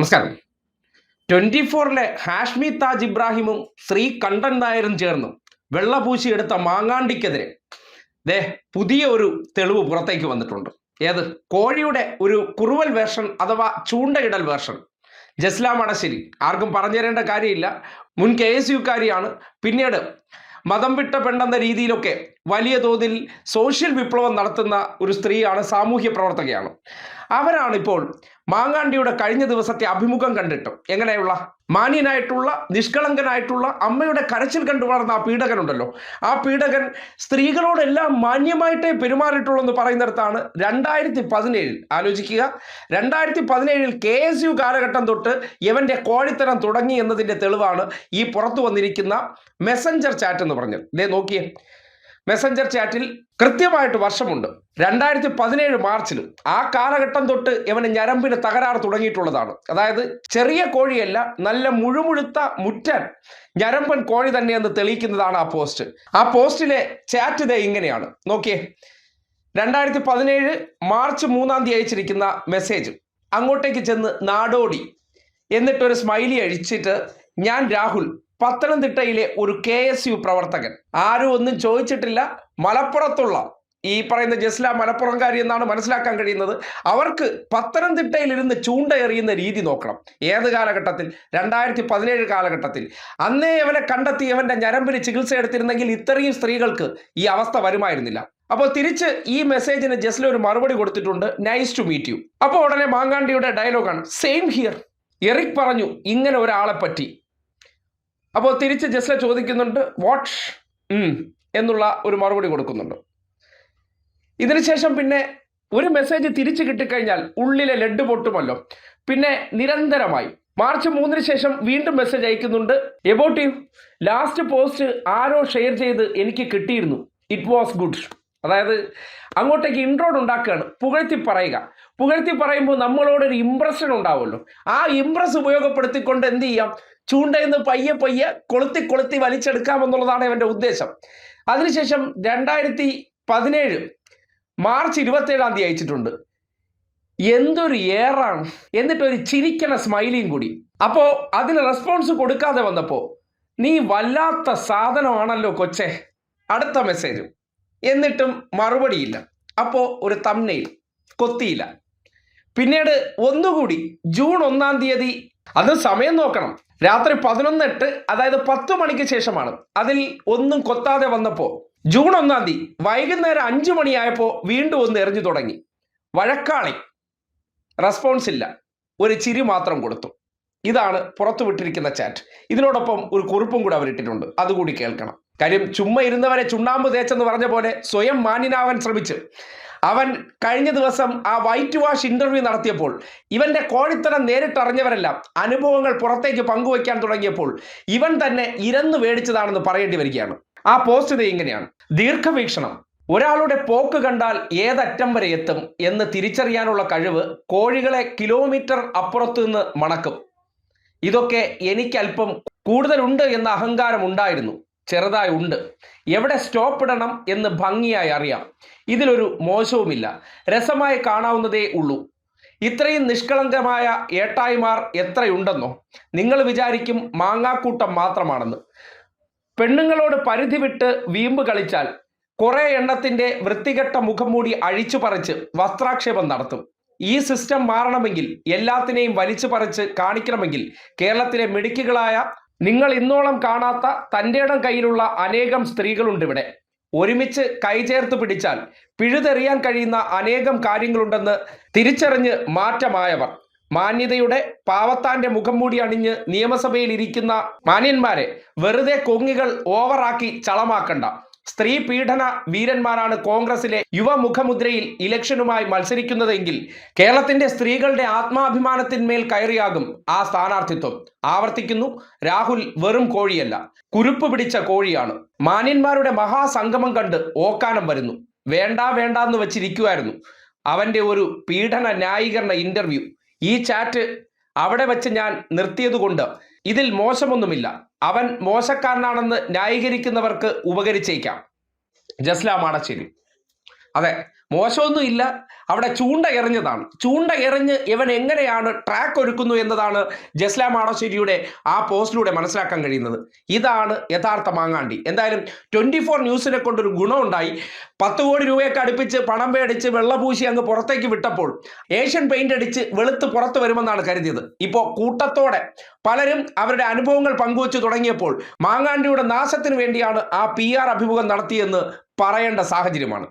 നമസ്കാരം. 24-ലെ ഹാഷ്മി താജ് ഇബ്രാഹിമും ശ്രീ കണ്ഠൻ നായരും ചേർന്ന് വെള്ളപൂശിയെടുത്ത മാങ്ങാണ്ടിക്കെതിരെ പുതിയ ഒരു തെളിവ് പുറത്തേക്ക് വന്നിട്ടുണ്ട്. ഏത്? കോഴിയുടെ ഒരു കുറുവൽ വേർഷൻ അഥവാ ചൂണ്ടയിടൽ വേർഷൻ. ജസ്ല മടശ്ശേരി, ആർക്കും പറഞ്ഞു തരേണ്ട കാര്യമില്ല, മുൻ KSUക്കാരിയാണ്. പിന്നീട് മതം വിട്ട പെണ്ണെന്ന രീതിയിലൊക്കെ വലിയ തോതിൽ സോഷ്യൽ വിപ്ലവം നടത്തുന്ന ഒരു സ്ത്രീയാണ്, സാമൂഹ്യ പ്രവർത്തകയാണ്. അവരാണിപ്പോൾ മാങ്ങാണ്ടിയുടെ കഴിഞ്ഞ ദിവസത്തെ അഭിമുഖം കണ്ടിട്ട് എങ്ങനെയുള്ള മാന്യനായിട്ടുള്ള നിഷ്കളങ്കനായിട്ടുള്ള അമ്മയുടെ കരച്ചിൽ കണ്ടു വളർന്ന ആ പീഡകനുണ്ടല്ലോ, ആ പീഡകൻ സ്ത്രീകളോടെല്ലാം മാന്യമായിട്ടേ പെരുമാറിയിട്ടുള്ളൂ എന്ന് പറയുന്നിടത്താണ് 2017 ആലോചിക്കുക, 2017 KSU കാലഘട്ടം തൊട്ട് ഇവന്റെ കോഴിത്തരം തുടങ്ങി എന്നതിന്റെ തെളിവാണ് ഈ പുറത്തു വന്നിരിക്കുന്ന മെസ്സഞ്ചർ ചാറ്റ് എന്ന് പറഞ്ഞത്. നോക്കിയേ, മെസ്സഞ്ചർ ചാറ്റിൽ കൃത്യമായിട്ട് വർഷമുണ്ട്. 2017 മാർച്ചിൽ ആ കാലഘട്ടം തൊട്ട് ഇവന് ഞരമ്പിന് തകരാറ് തുടങ്ങിയിട്ടുള്ളതാണ്. അതായത് ചെറിയ കോഴിയല്ല, നല്ല മുഴുമുഴുത്ത മുറ്റൻ ഞരമ്പൻ കോഴി തന്നെയെന്ന് തെളിയിക്കുന്നതാണ് ആ പോസ്റ്റ്. ആ പോസ്റ്റിലെ ചാറ്റ് ഇങ്ങനെയാണ്, നോക്കിയേ. 2017 മാർച്ച് 3 അയച്ചിരിക്കുന്ന മെസ്സേജ്. അങ്ങോട്ടേക്ക് ചെന്ന് നാടോടി എന്നിട്ടൊരു സ്മൈലി അഴിച്ചിട്ട്, ഞാൻ രാഹുൽ, പത്തനംതിട്ടയിലെ ഒരു KSU പ്രവർത്തകൻ. ആരും ഒന്നും ചോദിച്ചിട്ടില്ല. മലപ്പുറത്തുള്ള ഈ പറയുന്ന ജസ്ല മലപ്പുറംകാരി എന്നാണ് മനസ്സിലാക്കാൻ കഴിയുന്നത്. അവർക്ക് പത്തനംതിട്ടയിലിരുന്ന് ചൂണ്ട എറിയുന്ന രീതി നോക്കണം. ഏത് കാലഘട്ടത്തിൽ? 2017 കാലഘട്ടത്തിൽ. അന്നേ അവനെ കണ്ടെത്തി അവന്റെ ഞരമ്പിന് ചികിത്സ എടുത്തിരുന്നെങ്കിൽ ഇത്രയും സ്ത്രീകൾക്ക് ഈ അവസ്ഥ വരുമായിരുന്നില്ല. അപ്പോൾ തിരിച്ച് ഈ മെസ്സേജിന് ജസ്ല ഒരു മറുപടി കൊടുത്തിട്ടുണ്ട്, നൈസ് ടു മീറ്റ് യു. അപ്പോൾ ഉടനെ മാങ്ങാണ്ടിയുടെ ഡയലോഗാണ്, സെയിം ഹിയർ. എറിക് പറഞ്ഞു ഇങ്ങനെ ഒരാളെ പറ്റി. അപ്പോൾ തിരിച്ച് ജസ്ല ചോദിക്കുന്നുണ്ട്, വാട്ട് എന്നുള്ള ഒരു മറുപടി കൊടുക്കുന്നുണ്ട്. ഇതിനുശേഷം പിന്നെ ഒരു മെസ്സേജ് തിരിച്ചു കിട്ടിക്കഴിഞ്ഞാൽ ഉള്ളിലെ ലെഡ് പൊട്ടുമല്ലോ. പിന്നെ നിരന്തരമായി മാർച്ച് 3 ശേഷം വീണ്ടും മെസ്സേജ് അയക്കുന്നുണ്ട്, about U, last post arrow share ചെയ്ത് എനിക്ക് കിട്ടിയിരുന്നു, ഇറ്റ് വാസ് ഗുഡ്. അതായത് അങ്ങോട്ടേക്ക് ഇൻട്രോഡ് ഉണ്ടാക്കുകയാണ്, പുകഴ്ത്തി പറയുക. പുകഴ്ത്തി പറയുമ്പോൾ നമ്മളോടൊരു ഇംപ്രഷൻ ഉണ്ടാവുമല്ലോ, ആ ഇംപ്രസ് ഉപയോഗപ്പെടുത്തിക്കൊണ്ട് എന്ത് ചെയ്യാം, ചൂണ്ടയെന്ന് പയ്യെ പയ്യെ കൊളുത്തി വലിച്ചെടുക്കാമെന്നുള്ളതാണ് അവൻ്റെ ഉദ്ദേശം. അതിനുശേഷം 2017 മാർച്ച് 27 അയച്ചിട്ടുണ്ട്, എന്തൊരു ഏറാണ്, എന്നിട്ടൊരു ചിരിക്കണ സ്മൈലിയും കൂടി. അപ്പോൾ അതിന് റെസ്പോൺസ് കൊടുക്കാതെ വന്നപ്പോൾ, നീ വല്ലാത്ത സാധനമാണല്ലോ കൊച്ചേ, അടുത്ത മെസ്സേജ്. എന്നിട്ടും മറുപടിയില്ല. അപ്പോൾ ഒരു തംബ്നെയിൽ കൊത്തിയില്ല. പിന്നീട് ഒന്നുകൂടി ജൂൺ 1 അത് സമയം നോക്കണം, രാത്രി 11:08, അതായത് 10 മണിക്ക് ശേഷമാണ്. അതിൽ ഒന്നും കൊത്താതെ വന്നപ്പോൾ ജൂൺ 1 വൈകുന്നേരം 5 മണിയായപ്പോൾ വീണ്ടും ഒന്ന് എറിഞ്ഞു തുടങ്ങി. വഴക്കാളി, റെസ്പോൺസ് ഇല്ല, ഒരു ചിരി മാത്രം കൊടുത്തു. ഇതാണ് പുറത്തു വിട്ടിരിക്കുന്ന ചാറ്റ്. ഇതിനോടൊപ്പം ഒരു കുറിപ്പും കൂടെ അവരിട്ടിട്ടുണ്ട്, അതുകൂടി കേൾക്കണം. കാര്യം ചുമ്മാ ഇരുന്നവരെ ചുണ്ണാമ്പ് തേച്ചെന്ന് പറഞ്ഞ പോലെ സ്വയം മാന്യനാവാൻ ശ്രമിച്ച് അവൻ കഴിഞ്ഞ ദിവസം ആ വൈറ്റ് വാഷ് ഇന്റർവ്യൂ നടത്തിയപ്പോൾ ഇവന്റെ കോഴിത്തരം നേരിട്ടറിഞ്ഞവരെല്ലാം അനുഭവങ്ങൾ പുറത്തേക്ക് പങ്കുവയ്ക്കാൻ തുടങ്ങിയപ്പോൾ ഇവൻ തന്നെ ഇരന്നു മേടിച്ചതാണെന്ന് പറയേണ്ടി വരികയാണ്. ആ പോസ്റ്റ് ഇങ്ങനെയാണ്, ദീർഘവീക്ഷണം. ഒരാളുടെ പോക്ക് കണ്ടാൽ ഏതറ്റം വരെ എത്തും എന്ന് തിരിച്ചറിയാനുള്ള കഴിവ് കോഴികളെ കിലോമീറ്റർ അപ്പുറത്തു നിന്ന് മണക്കും. ഇതൊക്കെ എനിക്കല്പം കൂടുതലുണ്ട് എന്ന അഹങ്കാരം ഉണ്ടായിരുന്നു, ചെറുതായി ഉണ്ട്. എവിടെ സ്റ്റോപ്പ് ഇടണം എന്ന് ഭംഗിയായി അറിയാം. ഇതിലൊരു മോശവുമില്ല, രസമായി കാണാവുന്നതേ ഉള്ളൂ. ഇത്രയും നിഷ്കളങ്കമായ ഏട്ടായിമാർ എത്രയുണ്ടെന്നോ? നിങ്ങൾ വിചാരിക്കും മാങ്ങാക്കൂട്ടം മാത്രമാണെന്ന്. പെണ്ണുങ്ങളോട് പരിധി വിട്ട് വീമ്പ് കളിച്ചാൽ കുറെ എണ്ണത്തിന്റെ വൃത്തികെട്ട മുഖം മൂടി അഴിച്ചു പറിച്ച് വസ്ത്രാക്ഷേപം നടത്തും. ഈ സിസ്റ്റം മാറണമെങ്കിൽ, എല്ലാത്തിനെയും വലിച്ചു പറിച്ച് കാണിക്കണമെങ്കിൽ കേരളത്തിലെ മിടുക്കികളായ, നിങ്ങൾ ഇന്നോളം കാണാത്ത തൻ്റെ ഇടം കയ്യിലുള്ള അനേകം സ്ത്രീകളുണ്ട് ഇവിടെ. ഒരുമിച്ച് കൈചേർത്ത് പിടിച്ചാൽ പിഴുതെറിയാൻ കഴിയുന്ന അനേകം കാര്യങ്ങളുണ്ടെന്ന് തിരിച്ചറിഞ്ഞ് മാറ്റമായവർ. മാന്യതയുടെ പാവത്താന്റെ മുഖം മൂടി അണിഞ്ഞ് നിയമസഭയിൽ ഇരിക്കുന്ന മാന്യന്മാരെ വെറുതെ കൊങ്ങികൾ ഓവറാക്കി ചളമാക്കണ്ട. സ്ത്രീ പീഡന വീരന്മാരാണ് കോൺഗ്രസിലെ യുവമുഖമുദ്രയിൽ ഇലക്ഷനുമായി മത്സരിക്കുന്നതെങ്കിൽ കേരളത്തിന്റെ സ്ത്രീകളുടെ ആത്മാഭിമാനത്തിന്മേൽ കയറിയാകും ആ സ്ഥാനാർത്ഥിത്വം. ആവർത്തിക്കുന്നു, രാഹുൽ വെറും കോഴിയല്ല, കുരുപ്പ് പിടിച്ച കോഴിയാണ്. മാന്യന്മാരുടെ മഹാസംഗമം കണ്ട് ഓക്കാനം വരുന്നു. വേണ്ടാന്ന് വെച്ചിരിക്കുമായിരുന്നു അവന്റെ ഒരു പീഡന ന്യായീകരണ ഇന്റർവ്യൂ. ഈ ചാറ്റ് അവിടെ വെച്ച് ഞാൻ നിർത്തിയതുകൊണ്ട് ഇതിൽ മോശമൊന്നുമില്ല. അവൻ മോശക്കാരനാണെന്ന് ന്യായീകരിക്കുന്നവർക്ക് ഉപകരിച്ചേക്കാം. ജസ്ല മാടശ്ശേരി. അതെ, മോശമൊന്നും ഇല്ല. അവിടെ ചൂണ്ട എറിഞ്ഞതാണ്. ചൂണ്ട എറിഞ്ഞ് ഇവൻ എങ്ങനെയാണ് ട്രാക്ക് ഒരുക്കുന്നു എന്നതാണ് ജസ്ല മാടശ്ശേരിയുടെ ആ പോസ്റ്റിലൂടെ മനസ്സിലാക്കാൻ കഴിയുന്നത്. ഇതാണ് യഥാർത്ഥ മാങ്ങാണ്ടി. എന്തായാലും 24 ന്യൂസിനെ കൊണ്ടൊരു ഗുണമുണ്ടായി. 10 കോടി രൂപയൊക്കെ അടുപ്പിച്ച് പണം പേടിച്ച് വെള്ളപൂശി അങ്ങ് പുറത്തേക്ക് വിട്ടപ്പോൾ ഏഷ്യൻ പെയിന്റ് അടിച്ച് വെളുത്ത് പുറത്ത് വരുമെന്നാണ് കരുതിയത്. ഇപ്പോൾ കൂട്ടത്തോടെ പലരും അവരുടെ അനുഭവങ്ങൾ പങ്കുവച്ചു തുടങ്ങിയപ്പോൾ മാങ്ങാണ്ടിയുടെ നാശത്തിന് വേണ്ടിയാണ് ആ PR അഭിമുഖം നടത്തിയെന്ന് പറയേണ്ട സാഹചര്യമാണ്.